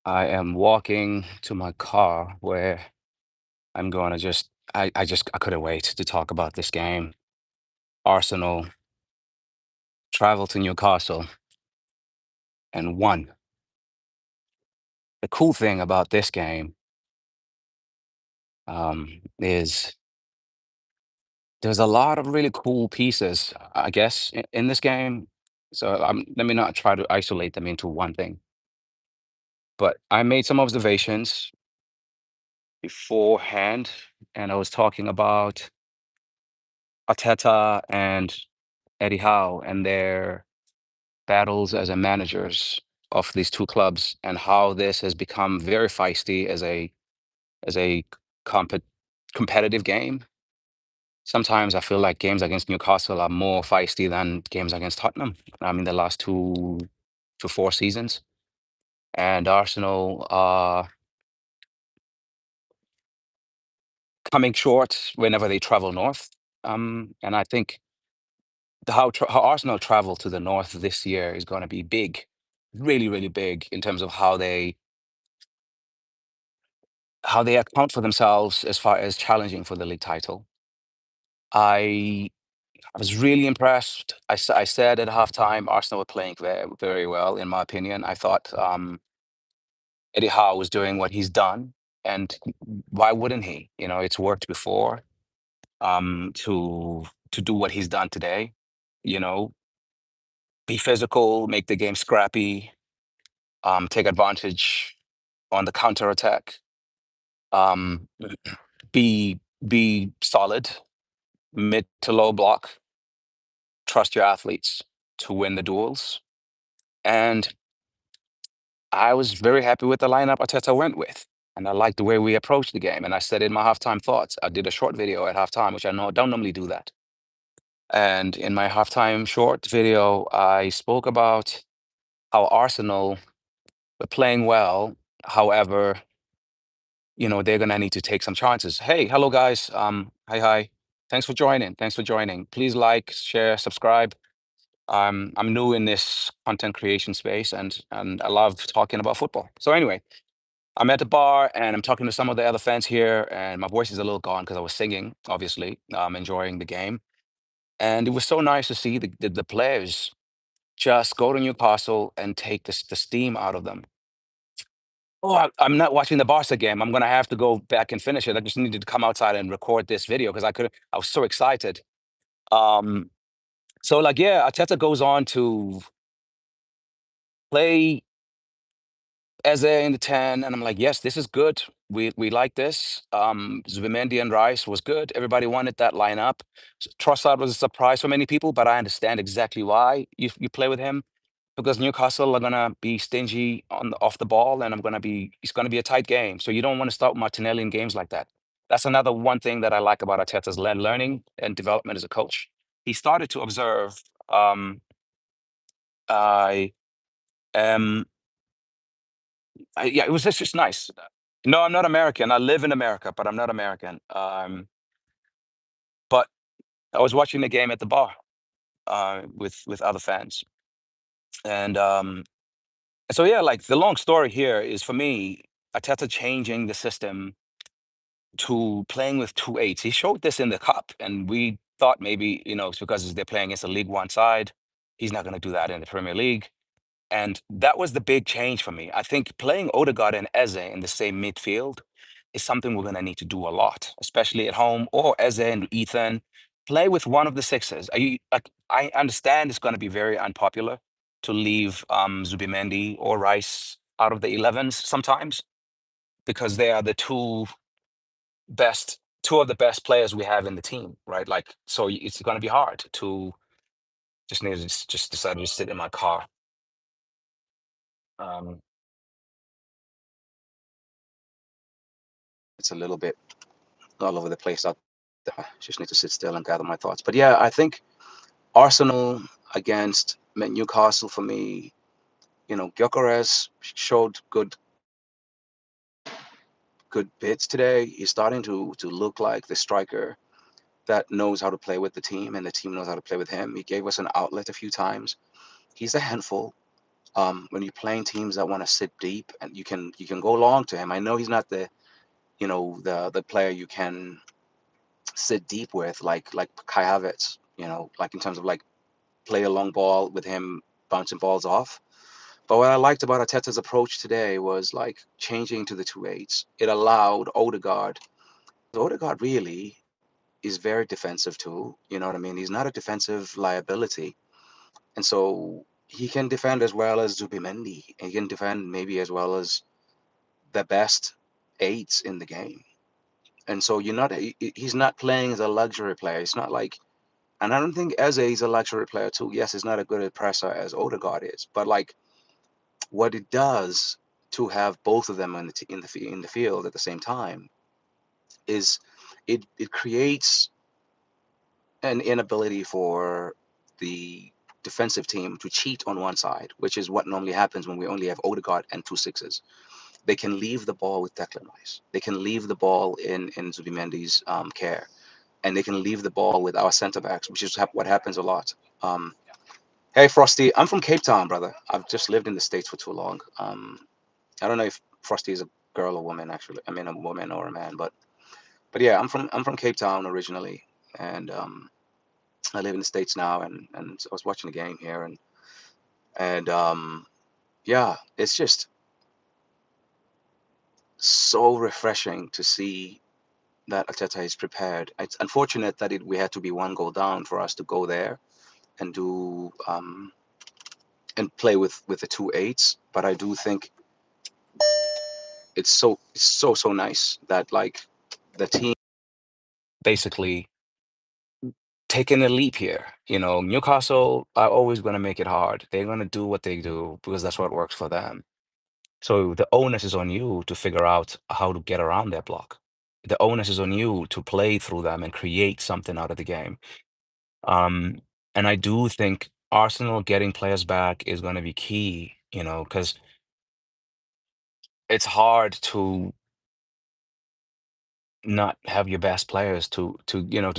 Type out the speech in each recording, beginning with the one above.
I am walking to my car where I'm going to I couldn't wait to talk about this game. Arsenal traveled to Newcastle and won. The cool thing about this game is there's a lot of really cool pieces, I guess, in this game. So let me not try to isolate them into one thing. But I made some observations beforehand, and I was talking about Arteta and Eddie Howe and their battles as a managers of these two clubs and how this has become very feisty as a compet competitive game. Sometimes I feel like games against Newcastle are more feisty than games against Tottenham. I mean, the last two to four seasons, and Arsenal are coming short whenever they travel north. And I think how Arsenal travel to the north this year is going to be big, really, really big in terms of how they account for themselves as far as challenging for the league title. I I was really impressed. I said at halftime, Arsenal were playing very, very well, in my opinion. I thought Eddie Howe was doing what he's done, and why wouldn't he? You know, it's worked before to do what he's done today. You know, be physical, make the game scrappy, take advantage on the counter attack, um, be solid, mid to low block, trust your athletes to win the duels. And I was very happy with the lineup Arteta went with. And I liked the way we approached the game. And I said in my halftime thoughts, I did a short video at halftime, which I know don't normally do that. And in my halftime short video, I spoke about how Arsenal were playing well. However, you know, they're gonna need to take some chances. Hey, hello guys. Hi, hi. Thanks for joining. Thanks for joining. Please like, share, subscribe. I'm new in this content creation space and I love talking about football. So anyway, I'm at the bar and I'm talking to some of the other fans here, and my voice is a little gone because I was singing, obviously, enjoying the game. And it was so nice to see the players just go to Newcastle and take the steam out of them. Oh, I'm not watching the Barca game. I'm gonna have to go back and finish it. I just needed to come outside and record this video because I was so excited. Um, so like, yeah, Arteta goes on to play Eze in the 10, and I'm like, yes, this is good. We like this. Zubimendi and Rice was good. Everybody wanted that lineup. Trossard was a surprise for many people, but I understand exactly why you play with him because Newcastle are gonna be stingy off the ball, and it's gonna be a tight game. So you don't want to start Martinelli in games like that. That's another one thing that I like about Arteta's learning and development as a coach. He started to observe. I am yeah, it was just nice. No, I'm not American. I live in America, but I'm not American. But I was watching the game at the bar with other fans, and so yeah, like the long story here is for me, Ateta changing the system to playing with two eights. He showed this in the cup, and we thought maybe it's because they're playing against a League One side. He's not going to do that in the Premier League. And that was the big change for me. I think playing Odegaard and Eze in the same midfield is something we're going to need to do a lot, especially at home, or Eze and Ethan. Play with one of the sixes. I understand it's going to be very unpopular to leave Zubimendi or Rice out of the 11s sometimes because they are the two of the best players we have in the team, right? Like, so it's going to be hard to just decide to sit in my car. Um, it's a little bit all over the place. I just need to sit still and gather my thoughts. But yeah, I think Arsenal against Newcastle for me, Gyökeres showed good bits today. He's starting to look like the striker that knows how to play with the team, and the team knows how to play with him. He gave us an outlet a few times. He's a handful. When you're playing teams that want to sit deep and you can go long to him. I know he's not the the player you can sit deep with like Kai Havertz, like in terms of like play a long ball with him bouncing balls off. But what I liked about Arteta's approach today was like changing to the two eights. It allowed Odegaard. Odegaard really is very defensive too. You know what I mean? He's not a defensive liability, and so he can defend as well as Zubimendi. He can defend maybe as well as the best eights in the game. And so he's not playing as a luxury player. It's not like, and I don't think Eze is a luxury player too. Yes, he's not a good presser as Odegaard is, but like what it does to have both of them in the field at the same time is it creates an inability for the defensive team to cheat on one side, which is what normally happens when we only have Odegaard and two sixes. They can leave the ball with Declan Rice. They can leave the ball in Zubimendi's care, and they can leave the ball with our centre backs, which is what happens a lot. Um, hey, Frosty, I'm from Cape Town, brother. I've just lived in the States for too long. I don't know if Frosty is a girl or woman, actually. I mean, a woman or a man, but yeah, I'm from Cape Town originally, and I live in the States now, and so I was watching the game here, and yeah, it's just so refreshing to see that Arteta is prepared. It's unfortunate that we had to be one goal down for us to go there and do and play with the two eights. But I do think it's so nice that like the team Basically taking a leap here. Newcastle are always going to make it hard. They're going to do what they do because that's what works for them. So the onus is on you to figure out how to get around their block. The onus is on you to play through them and create something out of the game. Um, and I do think Arsenal getting players back is going to be key, because it's hard to not have your best players to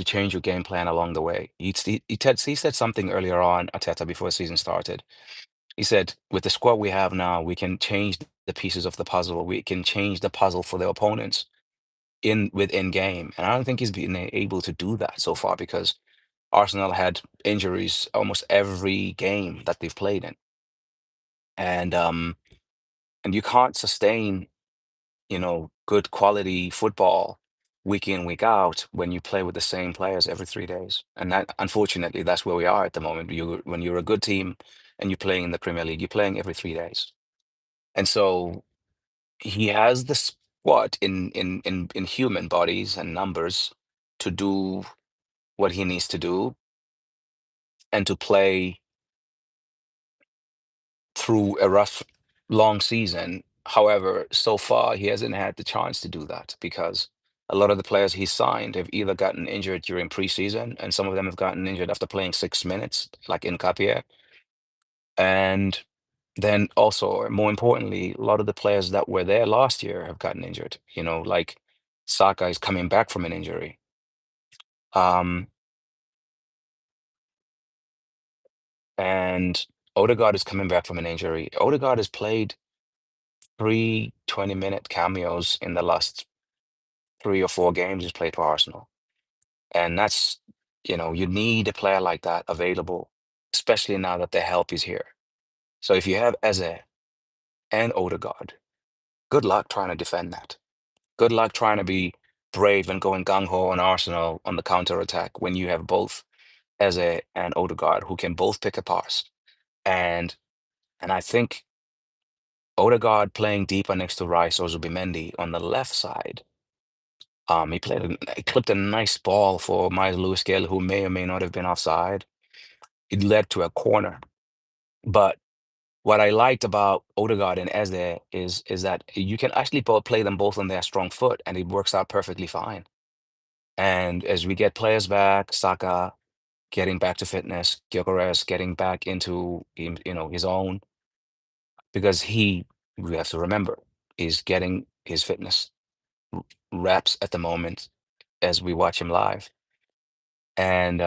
change your game plan along the way. He said something earlier on, Arteta, before the season started. He said, with the squad we have now, we can change the pieces of the puzzle. We can change the puzzle for the opponents within game. And I don't think he's been able to do that so far because Arsenal had injuries almost every game that they've played in. And you can't sustain, good quality football week in, week out when you play with the same players every 3 days. And that, unfortunately, that's where we are at the moment. When you're a good team and you're playing in the Premier League, you're playing every 3 days. And so he has the squad in human bodies and numbers to do what he needs to do and to play through a rough, long season. However, so far he hasn't had the chance to do that because a lot of the players he signed have either gotten injured during preseason, and some of them have gotten injured after playing 6 minutes, like in Capia. And then also, more importantly, a lot of the players that were there last year have gotten injured. Like Saka is coming back from an injury. Um, and Odegaard is coming back from an injury. Odegaard has played 3 20-minute cameos in the last 3 or 4 games he's played for Arsenal. And you need a player like that available, especially now that the help is here. So if you have Eze and Odegaard, good luck trying to defend that. Good luck trying to be brave and going gung-ho on Arsenal on the counter attack when you have both Eze and Odegaard who can both pick a pass. And and I think Odegaard playing deeper next to Rice or Zubimendi on the left side. He clipped a nice ball for Miles Lewis Gill, who may or may not have been offside. It led to a corner. But what I liked about Odegaard and Eze is that you can actually play them both on their strong foot, and it works out perfectly fine. And as we get players back, Saka getting back to fitness, Gyökeres getting back into his own, because we have to remember, is getting his fitness reps at the moment as we watch him live. And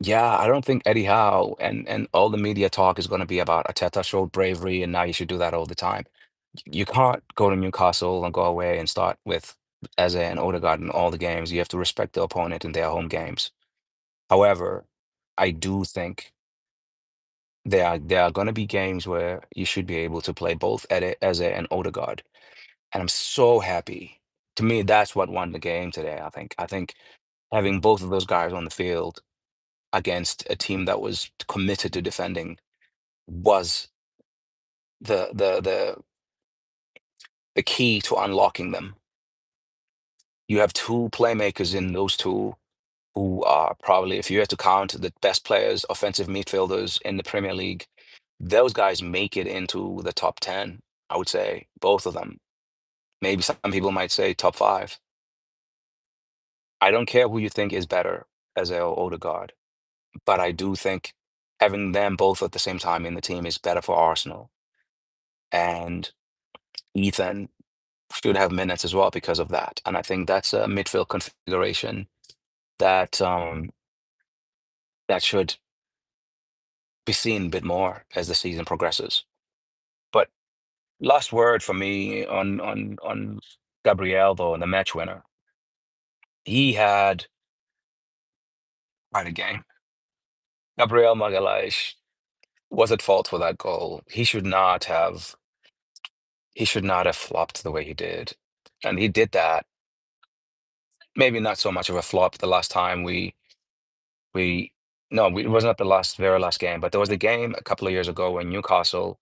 Yeah, I don't think Eddie Howe and all the media talk is going to be about Arteta showed bravery and now you should do that all the time. You can't go to Newcastle and go away and start with Eze and Odegaard in all the games. You have to respect the opponent in their home games. However, I do think there are going to be games where you should be able to play both Eze and Odegaard, and I'm so happy. To me, that's what won the game today. I think having both of those guys on the field against a team that was committed to defending was the the key to unlocking them. You have two playmakers in those two who are probably, if you had to count the best players, offensive midfielders in the Premier League, those guys make it into the top 10, I would say, both of them. Maybe some people might say top five. I don't care who you think is better as a Odegaard, but I do think having them both at the same time in the team is better for Arsenal. And Ethan should have minutes as well because of that. And I think that's a midfield configuration that that should be seen a bit more as the season progresses. But last word for me on Gabriel though, the match winner. He had quite a game. Gabriel Magalhaes was at fault for that goal. He should not have flopped the way he did. And he did that. Maybe not so much of a flop the last time we no, it was not the very last game, but there was a game a couple of years ago when Newcastle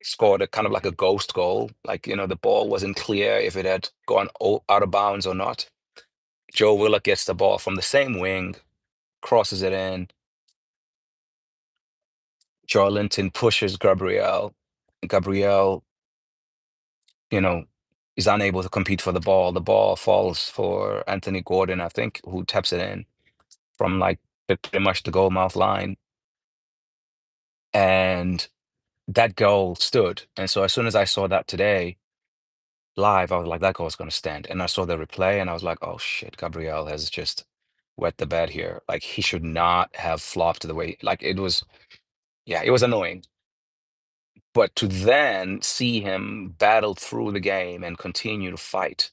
scored a kind of like a ghost goal. Like, the ball wasn't clear if it had gone out of bounds or not. Joe Willock gets the ball from the same wing, crosses it in. Joe Linton pushes Gabriel. Gabriel, you know, is unable to compete for the ball. The ball falls for Anthony Gordon, I think, who taps it in from like pretty much the goal mouth line. And that goal stood. And so as soon as I saw that today live, I was like, that goal is going to stand. And I saw the replay and I was like, oh shit, Gabriel has just wet the bed here. Like he should not have flopped the way, like it was, yeah, it was annoying. But to then see him battle through the game and continue to fight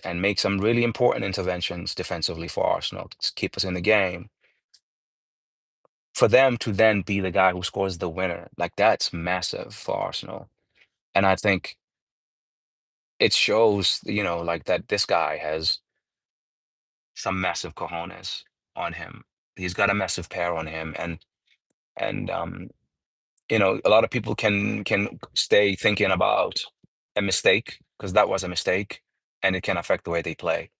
and make some really important interventions defensively for Arsenal to keep us in the game, for them to then be the guy who scores the winner, like that's massive for Arsenal. And I think it shows, like that this guy has some massive cojones on him. He's got a massive pair on him, and a lot of people can stay thinking about a mistake because that was a mistake, and it can affect the way they play.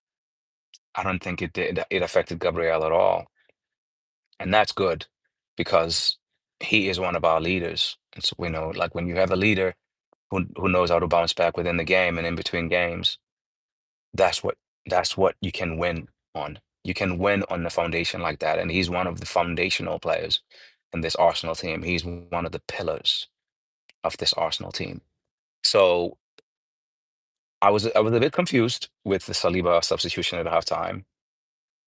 I don't think it did. It affected Gabriel at all, and that's good because he is one of our leaders. And so we know, like when you have a leader who knows how to bounce back within the game and in between games, that's what that's what you can win on. You can win on the foundation like that, and he's one of the foundational players in this Arsenal team. He's one of the pillars of this Arsenal team. So I was a bit confused with the Saliba substitution at halftime.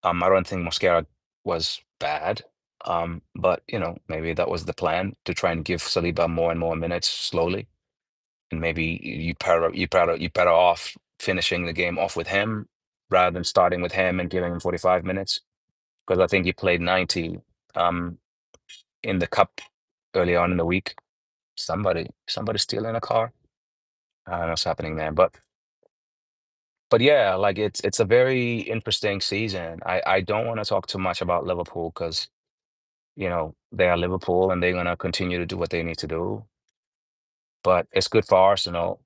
I don't think Mosquera was bad, but maybe that was the plan to try and give Saliba more and more minutes slowly, and maybe you better off finishing the game off with him rather than starting with him and giving him 45 minutes because I think he played 90 um, in the cup early on in the week. Somebody stealing a car. I don't know what's happening there, but yeah, like it's a very interesting season. I don't want to talk too much about Liverpool because they are Liverpool and they're gonna continue to do what they need to do. But it's good for Arsenal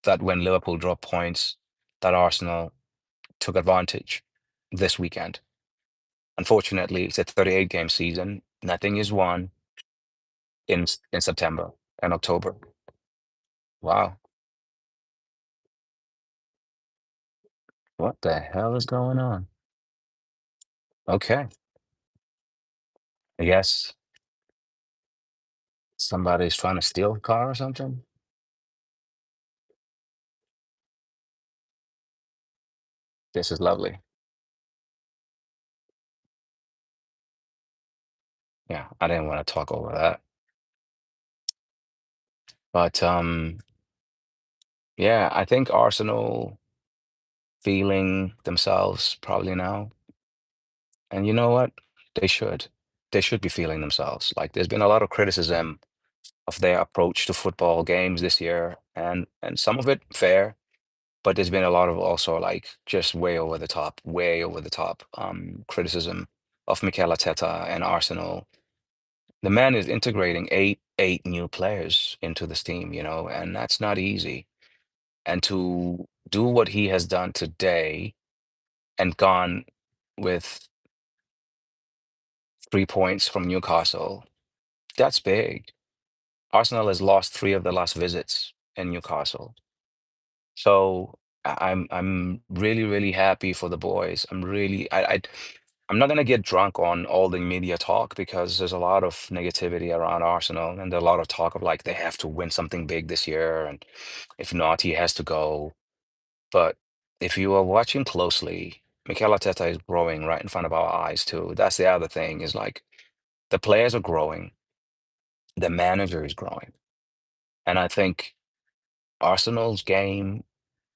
that when Liverpool drop points, that Arsenal took advantage this weekend. Unfortunately, it's a 38 game season. Nothing is won in September and October. Wow, what the hell is going on? Okay, I guess somebody's trying to steal a car or something. This is lovely. Yeah, I didn't want to talk over that. But yeah, I think Arsenal feeling themselves probably now. And you know what? They should. They should be feeling themselves. Like there's been a lot of criticism of their approach to football games this year, and some of it fair, but there's been a lot of also like just way over the top criticism of Mikel Arteta and Arsenal. The man is integrating eight new players into this team, you know, and that's not easy. And to do what he has done today and gone with 3 points from Newcastle, that's big. Arsenal has lost three of the last visits in Newcastle. So I'm really, really happy for the boys. I'm not gonna get drunk on all the media talk because there's a lot of negativity around Arsenal and there's a lot of talk of like they have to win something big this year, and if not, he has to go. But if you are watching closely, Mikel Arteta is growing right in front of our eyes too. That's the other thing is like the players are growing, the manager is growing. And I think Arsenal's game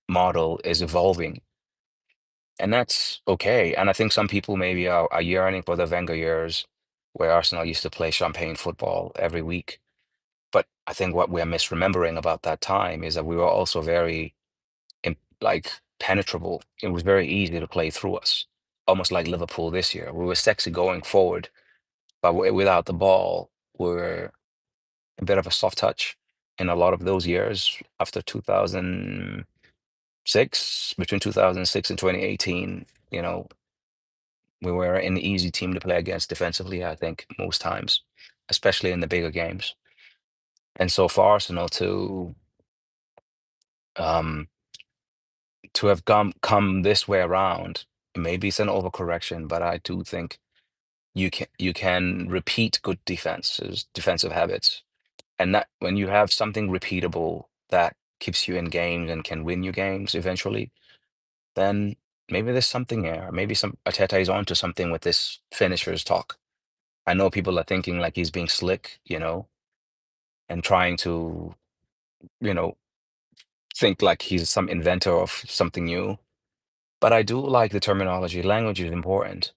model is evolving, and that's okay. And I think some people maybe are yearning for the Wenger years where Arsenal used to play champagne football every week. But I think what we're misremembering about that time is that we were also very like penetrable. It was very easy to play through us, almost like Liverpool this year. We were sexy going forward, but without the ball, we were a bit of a soft touch in a lot of those years after 2006, between 2006 and 2018. You know, we were an easy team to play against defensively, I think, most times, especially in the bigger games. And so for Arsenal um, to have come this way around, maybe it's an overcorrection, but I do think you can repeat good defensive habits, and that when you have something repeatable that keeps you in games and can win you games eventually, then maybe there's something there. Maybe some Arteta is onto something with this finishers talk. I know people are thinking like he's being slick, you know, and trying to, you know, think like he's some inventor of something new. But I do like the terminology. Language is important.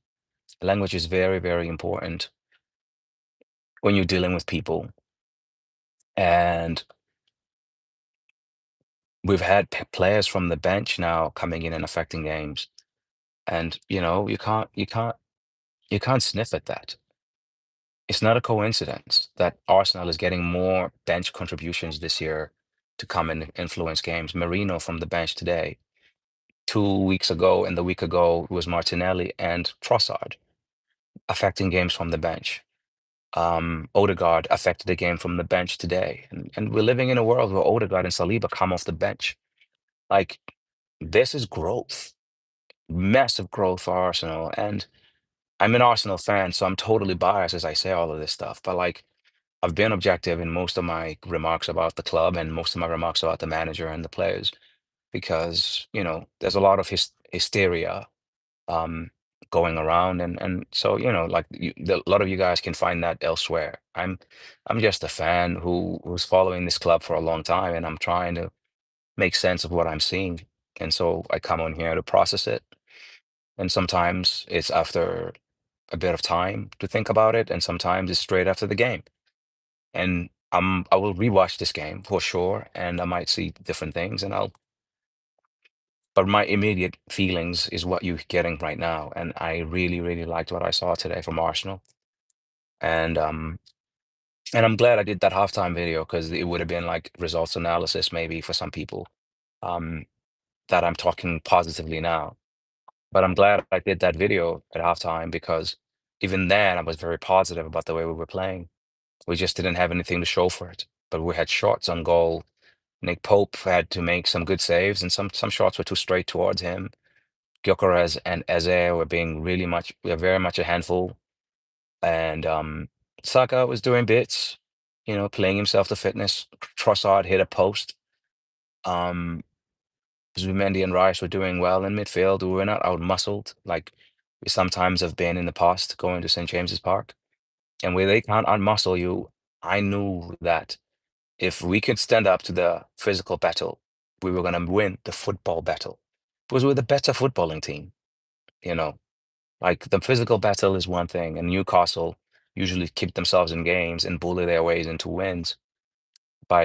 Language is very, very important when you're dealing with people. And we've had players from the bench now coming in and affecting games. And, you know, you can't sniff at that. It's not a coincidence that Arsenal is getting more bench contributions this year to come and influence games. Marino from the bench today. 2 weeks ago and the week ago was Martinelli and Trossard affecting games from the bench. Odegaard affected the game from the bench today. And we're living in a world where Odegaard and Saliba come off the bench. Like, this is growth, massive growth for Arsenal. And I'm an Arsenal fan, so I'm totally biased as I say all of this stuff. But like, I've been objective in most of my remarks about the club and most of my remarks about the manager and the players because, you know, there's a lot of hysteria um, going around, and so like a lot of you guys can find that elsewhere. I'm just a fan who's following this club for a long time, and I'm trying to make sense of what I'm seeing, and so I come on here to process it. And sometimes it's after a bit of time to think about it, and sometimes it's straight after the game. And I will rewatch this game for sure, and I might see different things, and I'll but my immediate feelings is what you're getting right now. And I really, really liked what I saw today from Arsenal. And and I'm glad I did that halftime video because it would have been like results analysis maybe for some people um that I'm talking positively now. But I'm glad I did that video at halftime because even then I was very positive about the way we were playing. We just didn't have anything to show for it. But we had shots on goal. Nick Pope had to make some good saves, and some shots were too straight towards him. Gyökeres and Eze were very much a handful. And Saka was doing bits, playing himself to fitness. Trossard hit a post. Um, Zubimendi and Rice were doing well in midfield. We were not out muscled like we sometimes have been in the past going to St. James's Park. And where they can't unmuscle you, I knew that if we could stand up to the physical battle, we were going to win the football battle because we're the better footballing team. You know, like the physical battle is one thing, and Newcastle usually keep themselves in games and bully their ways into wins by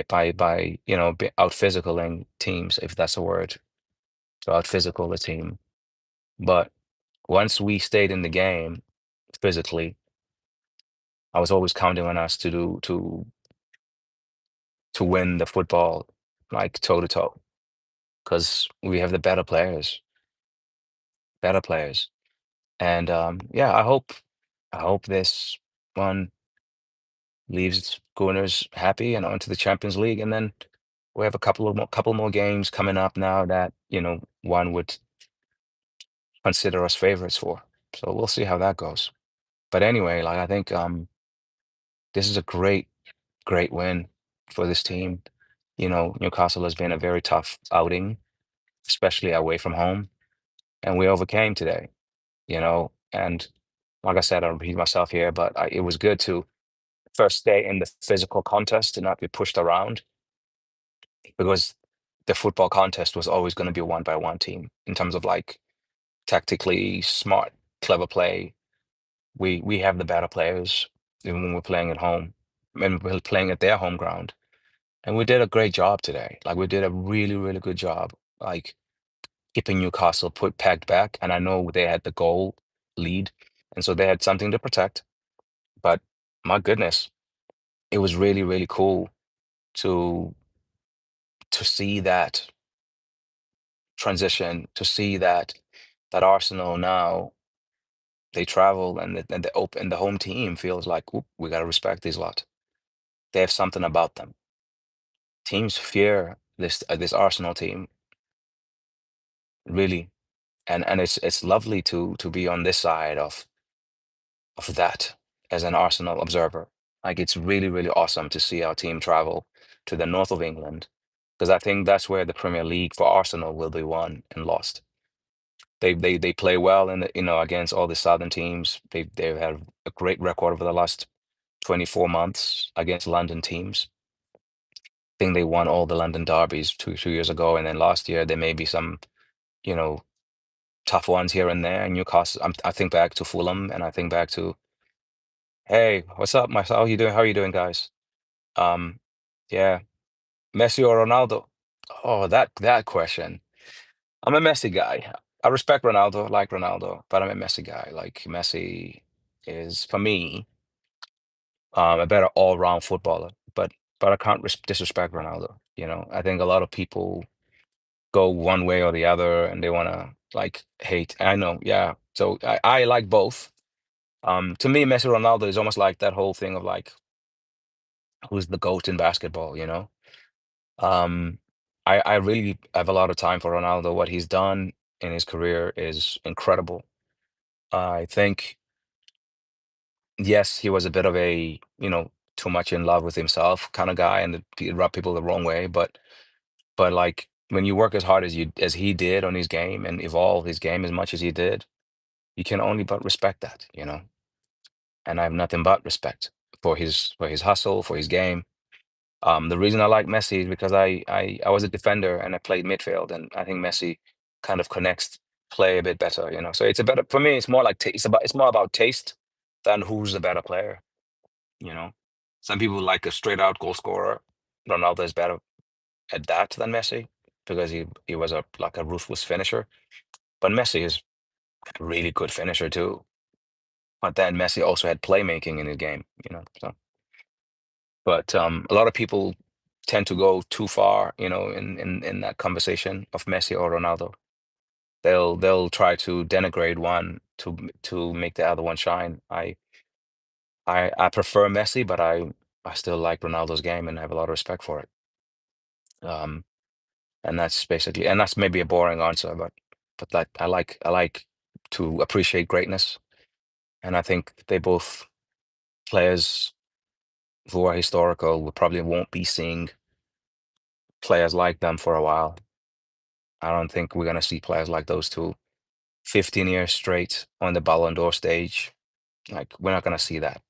out physicaling teams, if that's a word, to out physical the team. But once we stayed in the game physically, I was always counting on us to win the football like toe to toe because we have the better players. And yeah, I hope this one leaves Gunners happy and onto the Champions League, and then we have a couple more games coming up now that one would consider us favorites for. So we'll see how that goes. But anyway, like I think this is a great win for this team. Newcastle has been a very tough outing, especially away from home, and we overcame today. And like I said, I'll repeat myself here, but it was good to first stay in the physical contest and not be pushed around because the football contest was always going to be a one by one team in terms of like tactically smart, clever play. We have the better players even when we're playing at home and we're playing at their home ground. And we did a great job today. Like we did a really, really good job. Like keeping Newcastle put packed back. And I know they had the goal lead. And so they had something to protect. But my goodness, it was really, really cool to see that transition, to see that Arsenal now they travel and the home team feels like, "Oop, we gotta respect these lot. They have something about them. Teams fear this Arsenal team, really. And it's lovely to be on this side of that as an Arsenal observer. Like it's really, really awesome to see our team travel to the north of England because I think that's where the Premier League for Arsenal will be won and lost. They play well in against all the southern teams. They've had a great record over the last 24 months against London teams. I think they won all the London derbies two years ago, and then last year there may be some you know tough ones here and there. Newcastle, I think back to Fulham, and I think back to, hey, what's up, Marcel? How you doing? How are you doing, guys? Um, yeah, Messi or Ronaldo? Oh, that question. I'm a Messi guy. I respect Ronaldo, like Ronaldo, but I'm a Messi guy. Like Messi is for me a better all-round footballer. But I can't disrespect Ronaldo. I think a lot of people go one way or the other, and they want to like hate. I know, yeah. So I like both. To me, Messi Ronaldo is almost like that whole thing of like who's the GOAT in basketball, you know? Um, I really have a lot of time for Ronaldo. What he's done in his career is incredible. I think, yes, he was a bit of a, too much in love with himself kind of guy, and he rubbed people the wrong way. But like when you work as hard as he did on his game and evolve his game as much as he did, you can only but respect that. And I have nothing but respect for his hustle, for his game. The reason I like Messi is because I was a defender and I played midfield, and I think Messi kind of connects play a bit better. So it's a better for me. It's more like it's more about taste than who's the better player. You know, some people like a straight out goal scorer. Ronaldo is better at that than Messi because he was a ruthless finisher. But Messi is a really good finisher too. But then Messi also had playmaking in his game. So. But a lot of people tend to go too far, in that conversation of Messi or Ronaldo. They'll try to denigrate one to make the other one shine. I prefer Messi, but I still like Ronaldo's game and have a lot of respect for it. Um, and that's maybe a boring answer, but that I like to appreciate greatness, and I think they both players who are historical. We probably won't be seeing players like them for a while. I don't think we're gonna see players like those two 15 years straight on the Ballon d'Or stage. Like we're not gonna see that.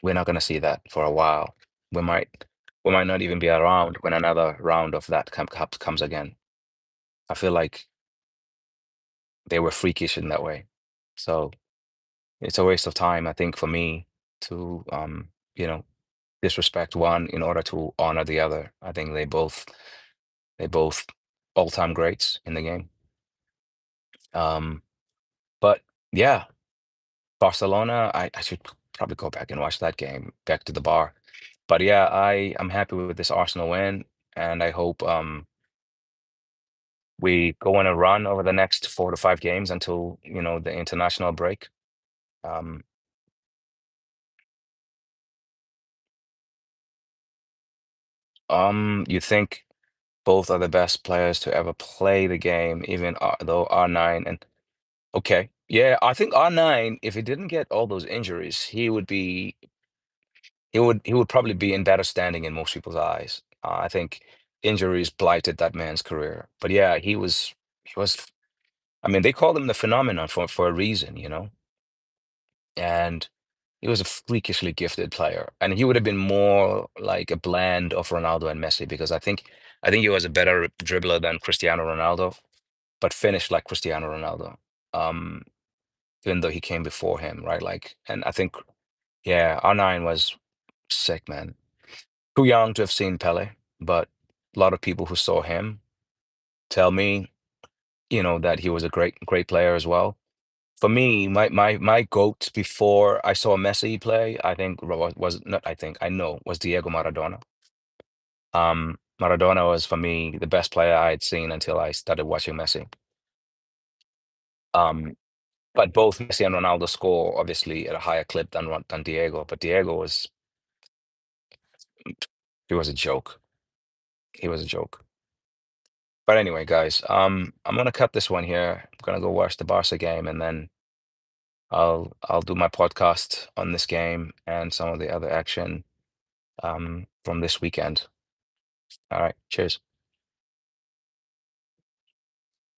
we're not going to see that for a while. We might we might not even be around when another round of that comes again. I feel like they were freakish in that way. So it's a waste of time, I think, for me to you know, disrespect one in order to honor the other. I think they both all-time greats in the game. Um, but yeah, Barcelona, I should probably go back and watch that game back to the bar. But yeah, I'm happy with this Arsenal win, and I hope we go on a run over the next 4 to 5 games until, the international break. Um, you think both are the best players to ever play the game, even though R9 and okay, yeah, I think R9, if he didn't get all those injuries, he would probably be in better standing in most people's eyes. I think injuries blighted that man's career. But yeah, he was. I mean, they called him the phenomenon for a reason, and he was a freakishly gifted player, and he would have been more like a blend of Ronaldo and Messi because I think he was a better dribbler than Cristiano Ronaldo, but finished like Cristiano Ronaldo. Um, Even though he came before him, right? Like, and I think, yeah, R9 was sick, man. Too young to have seen Pele, but a lot of people who saw him tell me, that he was a great, great player as well. For me, my GOAT before I saw Messi play, I think was not, I think I know was Diego Maradona. Maradona was for me the best player I had seen until I started watching Messi. Um, but both Messi and Ronaldo score obviously at a higher clip than Diego. But Diego he was a joke. He was a joke. But anyway, guys, I'm gonna cut this one here. I'm gonna go watch the Barca game, and then I'll do my podcast on this game and some of the other action from this weekend. All right, cheers.